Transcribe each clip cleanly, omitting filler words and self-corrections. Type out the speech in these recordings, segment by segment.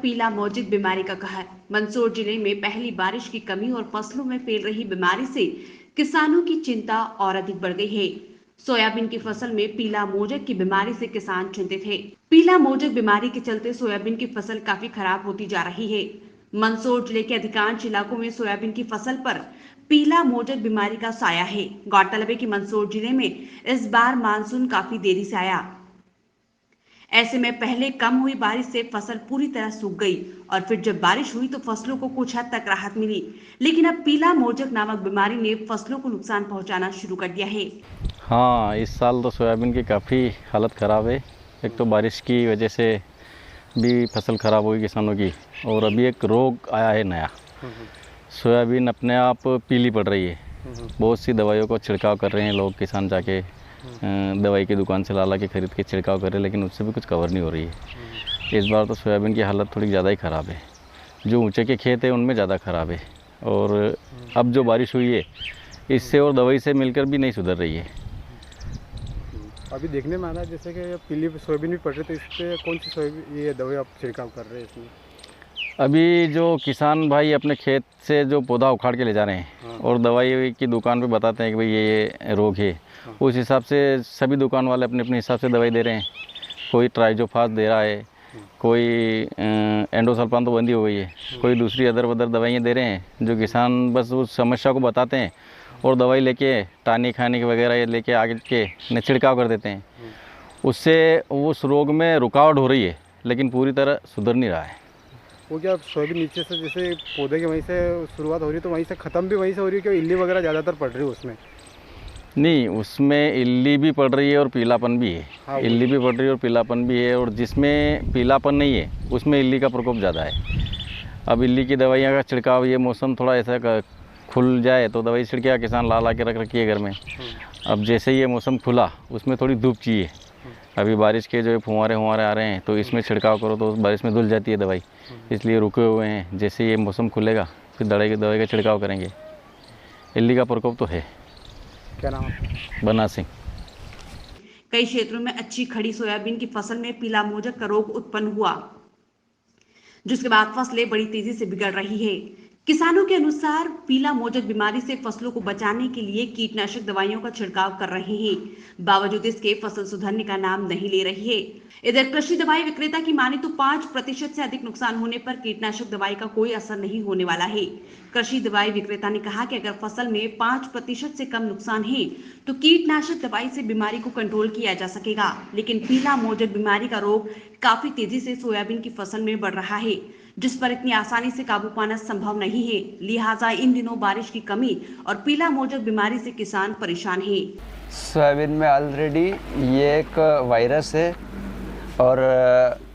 पीला मोजिक बीमारी का कहर। मंदसौर जिले में पहली बारिश की कमी और फसलों में फैल रही बीमारी से किसानों की चिंता और अधिक बढ़ गई है। सोयाबीन की फसल में पीला मोजक की बीमारी से किसान चिंतित है। पीला मोजक बीमारी के चलते सोयाबीन की फसल काफी खराब होती जा रही है। मंदसौर जिले के अधिकांश इलाकों में सोयाबीन की फसल पर पीला मोजक बीमारी का साया है। गौरतलब है कि मंदसौर जिले में इस बार मानसून काफी देरी से आया। ऐसे में पहले कम हुई बारिश से फसल पूरी तरह सूख गई और फिर जब बारिश हुई तो फसलों को कुछ हद तक राहत मिली, लेकिन अब पीला मोजक नामक बीमारी ने फसलों को नुकसान पहुंचाना शुरू कर दिया है। हाँ, इस साल तो सोयाबीन की काफ़ी हालत ख़राब है। एक तो बारिश की वजह से भी फसल ख़राब हुई किसानों की, और अभी एक रोग आया है नया। सोयाबीन अपने आप पीली पड़ रही है। बहुत सी दवाइयों को छिड़काव कर रहे हैं लोग, किसान जाके दवाई की दुकान से ला के खरीद के छिड़काव कर रहे हैं, लेकिन उससे भी कुछ कवर नहीं हो रही है। इस बार तो सोयाबीन की हालत थोड़ी ज़्यादा ही ख़राब है। जो ऊंचे के खेत है उनमें ज़्यादा ख़राब है, और अब जो बारिश हुई है इससे और दवाई से मिलकर भी नहीं सुधर रही है। अभी देखने में आ रहा है जैसे कि पीली सोयाबीन भी पड़ रही, तो इस पर कौन सी सोयाबीन ये दवाई आप छिड़काव कर रहे हैं इसमें? अभी जो किसान भाई अपने खेत से जो पौधा उखाड़ के ले जा रहे हैं और दवाई की दुकान पे बताते हैं कि भाई ये रोग है, उस हिसाब से सभी दुकान वाले अपने अपने हिसाब से दवाई दे रहे हैं। कोई ट्राइजोफास दे रहा है, कोई एंडोसल्फान तो बंदी हो गई है, कोई दूसरी अदर दवाइयाँ दे रहे हैं। जो किसान बस उस समस्या को बताते हैं और दवाई लेके टानिक खाने वगैरह ये लेके आगे के छिड़काव कर देते हैं। उससे उस रोग में रुकावट हो रही है, लेकिन पूरी तरह सुधर नहीं रहा है। वो क्या सोयाबीन नीचे से जैसे पौधे के वहीं से शुरुआत हो रही है तो वहीं से ख़त्म भी वहीं से हो रही है, कि इल्ली वगैरह ज़्यादातर पड़ रही है उसमें? नहीं, उसमें इल्ली भी पड़ रही है और पीलापन भी है। हाँ, इल्ली भी पड़ रही है और पीलापन भी है, और जिसमें पीलापन नहीं है उसमें इल्ली का प्रकोप ज़्यादा है। अब इल्ली की दवाइयाँ का छिड़काव, ये मौसम थोड़ा ऐसा खुल जाए तो दवाई छिड़के किसान ला के रख रखी है घर में। अब जैसे ये मौसम खुला उसमें थोड़ी धूप चाहिए। अभी बारिश के जो फुहारे आ रहे हैं तो इसमें छिड़काव करो तो बारिश में धुल जाती है दवाई, इसलिए रुके हुए हैं। जैसे ये मौसम खुलेगा फिर दवाई का छिड़काव करेंगे। इल्ली का प्रकोप तो है। क्या नाम? बना सिंह। कई क्षेत्रों में अच्छी खड़ी सोयाबीन की फसल में पीला मोजक का रोग उत्पन्न हुआ, जिसके बाद फसलें बड़ी तेजी से बिगड़ रही है। किसानों के अनुसार पीला मोजक बीमारी से फसलों को बचाने के लिए कीटनाशक दवाइयों का छिड़काव कर रहे हैं, बावजूद इसके फसल सुधरने का नाम नहीं ले रही है। इधर कृषि दवाई विक्रेता की माने तो 5% से अधिक नुकसान होने पर कीटनाशक दवाई का कोई असर नहीं होने वाला है। कृषि दवाई विक्रेता ने कहा कि अगर फसल में 5% से कम नुकसान है तो कीटनाशक दवाई से बीमारी को कंट्रोल किया जा सकेगा, लेकिन पीला मोजक बीमारी का रोग काफी तेजी से सोयाबीन की फसल में बढ़ रहा है, जिस पर इतनी आसानी से काबू पाना संभव नहीं है। लिहाजा इन दिनों बारिश की कमी और पीला मोजक बीमारी से किसान परेशान है। सोयाबीन में ऑलरेडी ये एक वायरस है, और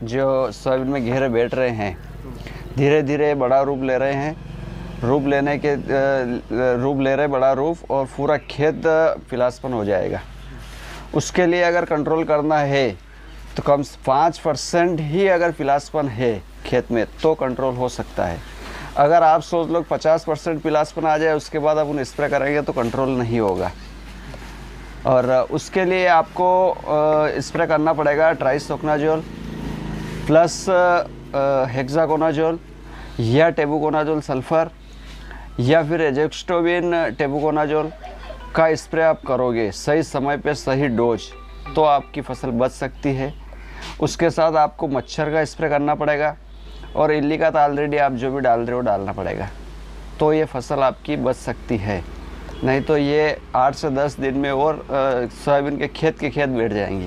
जो सोयाबीन में घेरे बैठ रहे हैं धीरे धीरे बड़ा रूप ले रहे हैं। रूप ले रहे बड़ा रूप, और पूरा खेत पीलापन हो जाएगा। उसके लिए अगर कंट्रोल करना है तो कम 5% ही अगर पीलापन है खेत में तो कंट्रोल हो सकता है। अगर आप सोच लो 50% पीलापन आ जाए उसके बाद आप उन्हें स्प्रे करेंगे तो कंट्रोल नहीं होगा। और उसके लिए आपको स्प्रे करना पड़ेगा ट्राइसोकनाजोल प्लस हेक्साकोनाजोल या टेबुकोनाजोल सल्फर, या फिर एजेक्स्टोबिन टेबुकोनाजोल का स्प्रे आप करोगे सही समय पे सही डोज तो आपकी फसल बच सकती है। उसके साथ आपको मच्छर का स्प्रे करना पड़ेगा, और इल्ली का तो ऑलरेडी आप जो भी डाल रहे हो डालना पड़ेगा, तो ये फसल आपकी बच सकती है। नहीं तो ये 8 से 10 दिन में और सोयाबीन के खेत बैठ जाएंगे।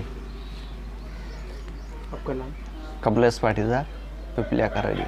आपका नाम? कमलेश पाटीदार, पिपलिया करौली।